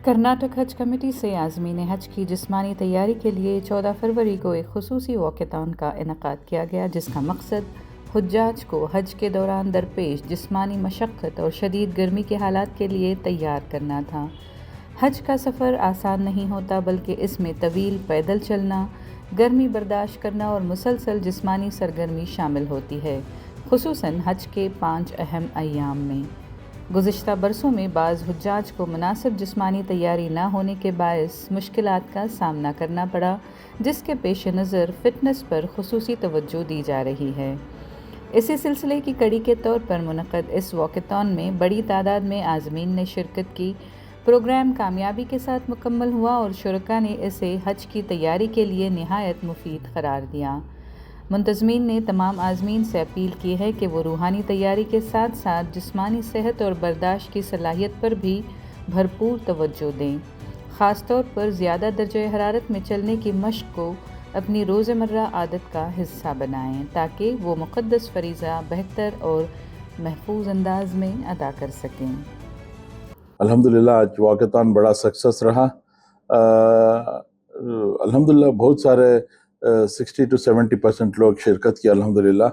کرناٹک حج committee سے عازمین حج کی جسمانی تیاری کے لیے 14 فروری کو ایک خصوصی واکتھون کا انعقاد کیا گیا، جس کا مقصد حجاج کو حج کے دوران درپیش جسمانی مشقت اور شدید گرمی کے حالات کے لیے تیار کرنا تھا۔ حج کا سفر آسان نہیں ہوتا، بلکہ اس میں طویل پیدل چلنا، گرمی برداشت کرنا اور مسلسل جسمانی سرگرمی شامل ہوتی ہے، خصوصاً حج کے 5 اہم ایام میں۔ گزشتہ برسوں میں بعض حجاج کو مناسب جسمانی تیاری نہ ہونے کے باعث مشکلات کا سامنا کرنا پڑا، جس کے پیش نظر فٹنس پر خصوصی توجہ دی جا رہی ہے۔ اسی سلسلے کی کڑی کے طور پر منعقد اس واکتھون میں بڑی تعداد میں عازمین نے شرکت کی۔ پروگرام کامیابی کے ساتھ مکمل ہوا اور شرکاء نے اسے حج کی تیاری کے لیے نہایت مفید قرار دیا۔ منتظمین نے تمام عازمین سے اپیل کی ہے کہ وہ روحانی تیاری کے ساتھ ساتھ جسمانی صحت اور برداشت کی صلاحیت پر بھی بھرپور توجہ دیں، خاص طور پر زیادہ درجہ حرارت میں چلنے کی مشق کو اپنی روزمرہ عادت کا حصہ بنائیں تاکہ وہ مقدس فریضہ بہتر اور محفوظ انداز میں ادا کر سکیں۔ الحمدللہ آج واکتھون بڑا سکسیس رہا۔ الحمدللہ بہت سارے 60-70% لوگ شرکت کی الحمدللہ،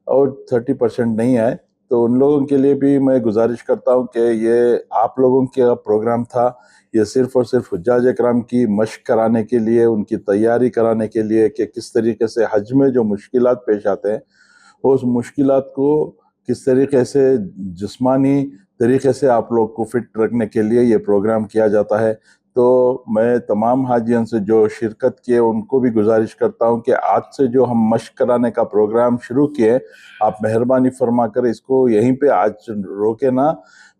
اور 30% نہیں آئے، تو ان لوگوں کے لیے بھی میں گزارش کرتا ہوں کہ یہ آپ لوگوں کا پروگرام تھا، یہ صرف اور صرف حجاج اکرام کی مشق کرانے کے لیے، ان کی تیاری کرانے کے لیے کہ کس طریقے سے حج میں جو مشکلات پیش آتے ہیں اس مشکلات کو کس طریقے سے جسمانی طریقے سے آپ لوگ کو فٹ رکھنے کے لیے یہ پروگرام کیا جاتا ہے۔ تو میں تمام حاجیوں سے جو شرکت کیے ان کو بھی گزارش کرتا ہوں کہ آج سے جو ہم مشق کرانے کا پروگرام شروع کیے، آپ مہربانی فرما کر اس کو یہیں پہ آج روکے نہ،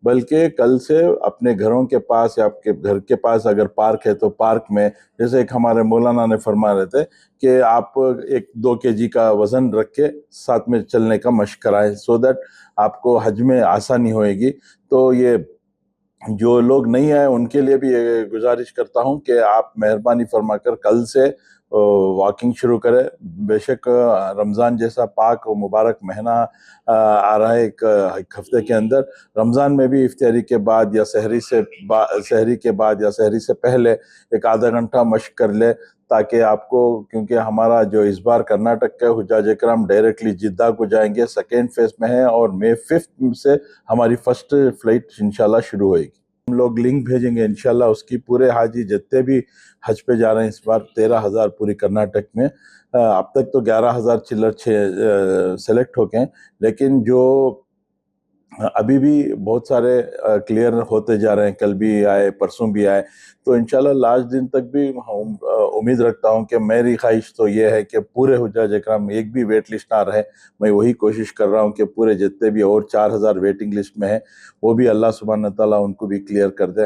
بلکہ کل سے اپنے گھروں کے پاس یا آپ کے گھر کے پاس اگر پارک ہے تو پارک میں، جیسے ایک ہمارے مولانا نے فرما رہے تھے کہ آپ 1-2 kg کا وزن رکھ کے ساتھ میں چلنے کا مشق کرائیں، سو دیٹ آپ کو حج میں آسانی ہوئے گی۔ تو یہ جو لوگ نہیں آئے ان کے لیے بھی یہ گزارش کرتا ہوں کہ آپ مہربانی فرما کر کل سے واکنگ شروع کریں۔ بے شک رمضان جیسا پاک و مبارک مہینہ آ رہا ہے ایک ہفتے کے اندر، رمضان میں بھی افطاری کے بعد یا سحری کے بعد یا سحری سے پہلے ایک آدھا گھنٹہ مشق کر لے، تاکہ آپ کو، کیونکہ ہمارا جو اس بار کرناٹک کا حجاج اکرام ڈائریکٹلی جدہ کو جائیں گے، سیکنڈ فیز میں ہے، اور مئی 5 سے ہماری فرسٹ فلائٹ انشاءاللہ شروع ہوئے گی۔ ہم لوگ لنک بھیجیں گے انشاءاللہ، اس کی پورے حاجی جتنے بھی حج پہ جا رہے ہیں اس بار 13,000 پوری کرناٹک میں، اب تک تو 11,000 چلر سلیکٹ ہو گئے، لیکن جو ابھی بھی بہت سارے کلیئر ہوتے جا رہے ہیں، کل بھی آئے پرسوں بھی آئے، تو انشاءاللہ لاسٹ دن تک بھی امید رکھتا ہوں کہ میری خواہش تو یہ ہے کہ پورے حجاج اکرام میں ایک بھی ویٹ لسٹ نہ رہے۔ میں وہی کوشش کر رہا ہوں کہ پورے جتنے بھی اور 4,000 ویٹنگ لسٹ میں ہیں وہ بھی اللہ سبحانہ تعالیٰ ان کو بھی کلیئر کر دے،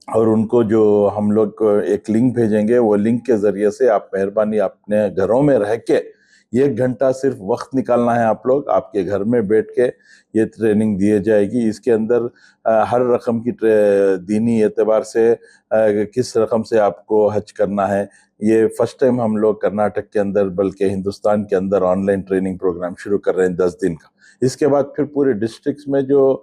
اور ان کو جو ہم لوگ ایک لنک بھیجیں گے، وہ لنک کے ذریعے سے آپ مہربانی اپنے گھروں میں رہ کے 1 گھنٹہ صرف وقت نکالنا ہے، آپ لوگ آپ کے گھر میں بیٹھ کے یہ ٹریننگ دی جائے گی۔ اس کے اندر ہر رقم کی دینی اعتبار سے کس رقم سے آپ کو حج کرنا ہے، یہ فرسٹ ٹائم ہم لوگ کرناٹک کے اندر بلکہ ہندوستان کے اندر آن لائن ٹریننگ پروگرام شروع کر رہے ہیں 10 دن کا۔ اس کے بعد پھر پورے ڈسٹرکٹس میں جو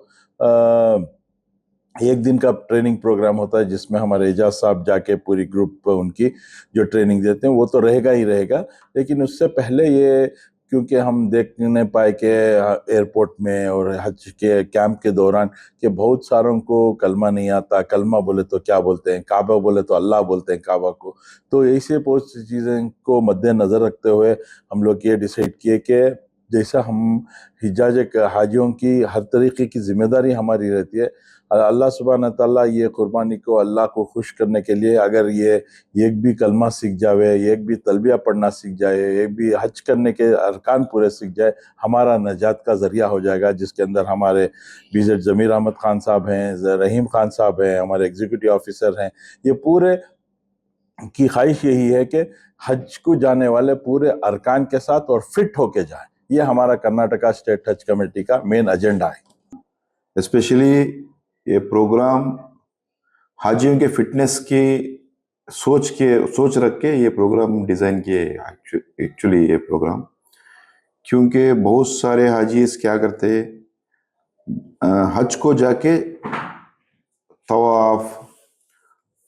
1 دن کا ٹریننگ پروگرام ہوتا ہے، جس میں ہمارے اعجاز صاحب جا کے پوری گروپ ان کی جو ٹریننگ دیتے ہیں وہ تو رہے گا ہی رہے گا، لیکن اس سے پہلے یہ، کیونکہ ہم دیکھ نہیں پائے کہ ایئرپورٹ میں اور حج کے کیمپ کے دوران کہ بہت ساروں کو کلمہ نہیں آتا، کلمہ بولے تو کیا بولتے ہیں، کعبہ بولے تو اللہ بولتے ہیں کعبہ کو، تو ایسے بہت سی چیزیں کو مد نظر رکھتے ہوئے ہم لوگ یہ ڈیسائیڈ کیے کہ جیسا ہم حجاج حاجیوں کی ہر طریقے کی ذمہ داری ہماری رہتی ہے، اللہ سبحانہ تعالیٰ یہ قربانی کو اللہ کو خوش کرنے کے لیے اگر یہ ایک بھی کلمہ سیکھ جاوے، ایک بھی تلبیہ پڑھنا سیکھ جائے، ایک بھی حج کرنے کے ارکان پورے سیکھ جائے، ہمارا نجات کا ذریعہ ہو جائے گا، جس کے اندر ہمارے BZ ضمیر احمد خان صاحب ہیں، رحیم خان صاحب ہیں، ہمارے ایگزیکٹو آفیسر ہیں، یہ پورے کی خواہش یہی ہے کہ حج کو جانے والے پورے ارکان کے ساتھ اور فٹ ہو کے جائیں۔ یہ ہمارا کرناٹکا اسٹیٹ حج کمیٹی کا مین ایجنڈا ہے۔ اسپیشلی یہ پروگرام حاجیوں کے فٹنس کی سوچ رکھ کے یہ پروگرام ڈیزائن کیے ایکچولی یہ پروگرام، کیونکہ بہت سارے حاجیز کیا کرتے حج کو جا کے طواف،